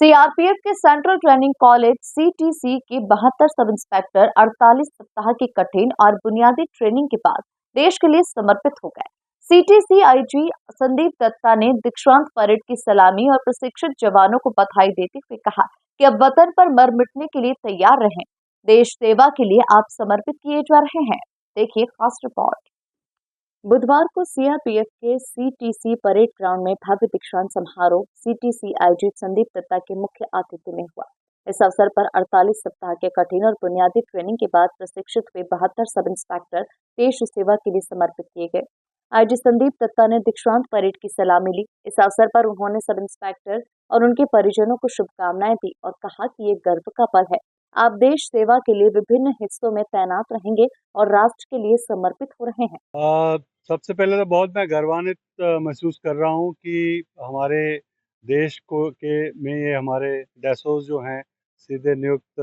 CRPF के central training college CTC के 72 sub inspector 48 सप्ताह की कठिन और बुनियादी ट्रेनिंग के बाद देश के लिए समर्पित हो गए। सीटीसी आईजी संदीप दत्ता ने दीक्षांत परेड की सलामी और प्रशिक्षित जवानों को बधाई देते हुए कहा कि अब वतन पर मर मिटने के लिए तैयार रहें। देश सेवा के लिए आप समर्पित किए जा रहे हैं। देखिए खास रिपोर्ट। बुधवार को सीआरपीएफ के सीटीसी परेड ग्राउंड में भव्य दीक्षांत समारोह सीटीसी आईजी संदीप दत्ता के मुख्य आतिथ्य में हुआ। इस अवसर पर 48 सप्ताह के कठिन और बुनियादी ट्रेनिंग के बाद प्रशिक्षित हुए 72 सब इंस्पेक्टर देश सेवा के लिए समर्पित किए गए। आईजी संदीप दत्ता ने दीक्षांत परेड की सलामी ली। इस अवसर पर उन्होंने सब इंस्पेक्टर और उनके परिजनों को शुभकामनाएं दी और कहा कि ये गर्व का पल है। आप देश सेवा के लिए विभिन्न हिस्सों में तैनात रहेंगे और राष्ट्र के लिए समर्पित हो रहे हैं। सबसे पहले तो बहुत मैं गर्वान्वित महसूस कर रहा हूँ कि हमारे देश को के में ये हमारे डैसोस जो हैं सीधे नियुक्त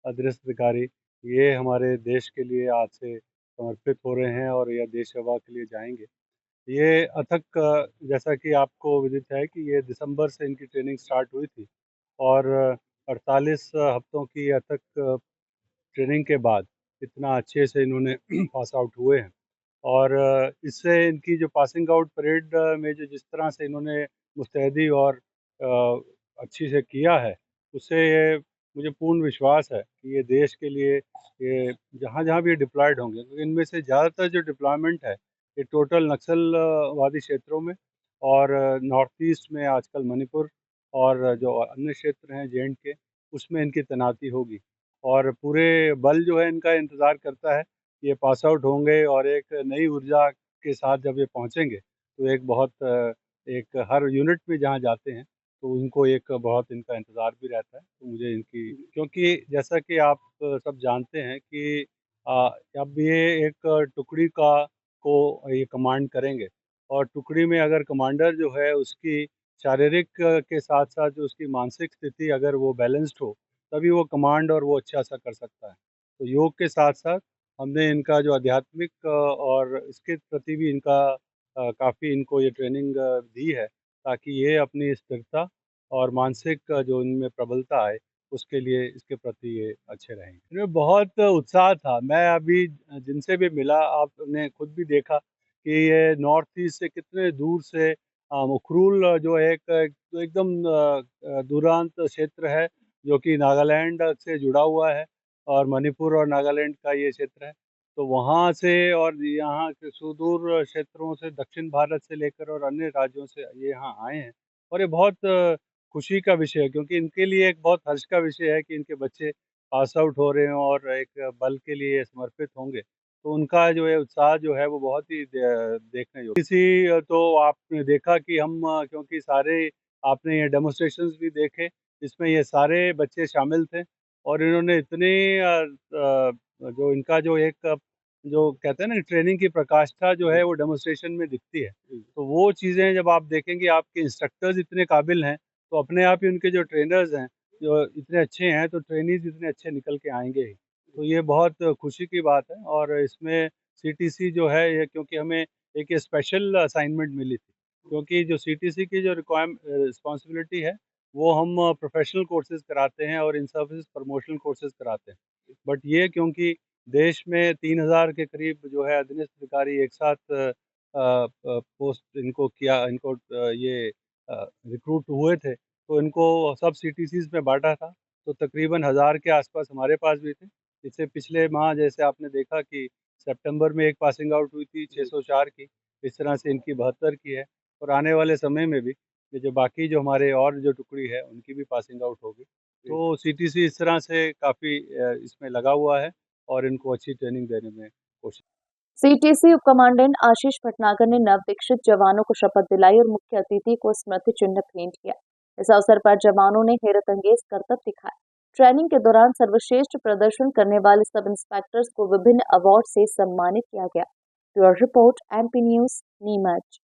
अधीनस्थ अधिकारी, ये हमारे देश के लिए आज से समर्पित हो रहे हैं और यह देश सेवा के लिए जाएंगे। ये अथक जैसा कि आपको विदित है कि ये दिसंबर से इनकी ट्रेनिंग स्टार्ट हुई थी और 48 हफ्तों की अथक ट्रेनिंग के बाद इतना अच्छे से इन्होंने पास आउट हुए हैं। और इससे इनकी जो पासिंग आउट परेड में जो जिस तरह से इन्होंने मुस्तैदी और अच्छी से किया है, उससे ये मुझे पूर्ण विश्वास है कि ये देश के लिए ये जहाँ-जहाँ भी ये डिप्लॉयड होंगे, क्योंकि इनमें से ज़्यादातर जो डिप्लॉयमेंट है, ये टोटल नक्सलवादी क्षेत्रों में और नॉर्थ ईस्ट में आजकल मणिपुर और जो अन्य क्षेत्र हैं जे-एंड-के, उसमें इनकी तैनाती होगी। और पूरे बल जो है इनका इंतज़ार करता है, ये पास आउट होंगे और एक नई ऊर्जा के साथ जब ये पहुँचेंगे, तो एक बहुत एक हर यूनिट में जहाँ जाते हैं, तो उनको एक बहुत इनका इंतज़ार भी रहता है। तो मुझे इनकी, क्योंकि जैसा कि आप सब जानते हैं कि अ, अब ये एक टुकड़ी को ये कमांड करेंगे और टुकड़ी में अगर कमांडर जो है उसकी शारीरिक के साथ-साथ जो उसकी मानसिक स्थिति अगर वो बैलेंस्ड हो, तभी वो कमांड और वो अच्छा-सा कर सकता है। तो योग के साथ-साथ हमने इनका जो आध्यात्मिक और इसके प्रति भी इनका काफ़ी इनको ये ट्रेनिंग दी है, ताकि ये अपनी स्थिरता और मानसिक जो इनमें प्रबलता आए, उसके लिए इसके प्रति ये अच्छे रहेंगे। इनमें बहुत उत्साह था। मैं अभी जिनसे भी मिला, आपने खुद भी देखा कि ये नॉर्थ ईस्ट से कितने दूर से उखरूल जो है एक जो एकदम दूरांत क्षेत्र है, जो कि नागालैंड से जुड़ा हुआ है और मणिपुर और नागालैंड का ये क्षेत्र है। तो वहाँ से और यहाँ के सुदूर क्षेत्रों से, दक्षिण भारत से लेकर और अन्य राज्यों से ये यहाँ आए हैं और ये बहुत खुशी का विषय है, क्योंकि इनके लिए एक बहुत हर्ष का विषय है कि इनके बच्चे पास आउट हो रहे हैं और एक बल के लिए समर्पित होंगे। तो उनका जो है उत्साह जो है वो बहुत ही देखने योग्य। तो आपने देखा कि हम क्योंकि सारे आपने ये डेमोंस्ट्रेशंस भी देखे, इसमें ये सारे बच्चे शामिल थे और इन्होंने इतने जो इनका जो एक जो कहते हैं ना ट्रेनिंग की प्रकाष्ठा जो है वो डेमोंस्ट्रेशन में दिखती है। तो वो चीज़ें जब आप देखेंगे, आपके इंस्ट्रक्टर्स इतने काबिल हैं, तो अपने आप ही उनके जो ट्रेनर्स हैं, जो इतने अच्छे हैं, तो ट्रेनीज़ इतने अच्छे निकल के आएँगे ही। तो ये बहुत खुशी की बात है और इसमें सीटीसी जो है ये, क्योंकि हमें एक ये स्पेशल असाइनमेंट मिली थी, क्योंकि जो सीटीसी की जो रिस्पॉन्सिबिलिटी है, वो हम प्रोफ़ेशनल कोर्सेज़ कराते हैं और इन सर्विसेज़ प्रमोशनल कोर्सेज़ कराते हैं। बट ये क्योंकि देश में 3000 के करीब जो है अधीनस्थ अधिकारी एक साथ पोस्ट इनको किया, इनको ये रिक्रूट हुए थे, तो इनको सब सीटीसीज़ में बाँटा था, तो तकरीबन 1000 के आस-पास हमारे पास भी थे। इससे पिछले माह जैसे आपने देखा कि सितंबर में एक पासिंग आउट हुई थी 604 की, इस तरह से इनकी 72 की है और आने वाले समय में भी ये जो बाकी जो हमारे और जो टुकड़ी है, उनकी भी पासिंग आउट होगी। तो सीटीसी इस तरह से काफ़ी इसमें लगा हुआ है और इनको अच्छी ट्रेनिंग देने में कोशिश। सीटीसी उप कमांडेंट आशीष भटनागर ने नवदीक्षित जवानों को शपथ दिलाई और मुख्य अतिथि को स्मृति चिन्ह भेंट किया। इस अवसर पर जवानों ने हैरतअंगेज करतब दिखाया। ट्रेनिंग के दौरान सर्वश्रेष्ठ प्रदर्शन करने वाले सब इंस्पेक्टर्स को विभिन्न अवार्ड से सम्मानित किया गया। Bureau report, MP news, Neemuch.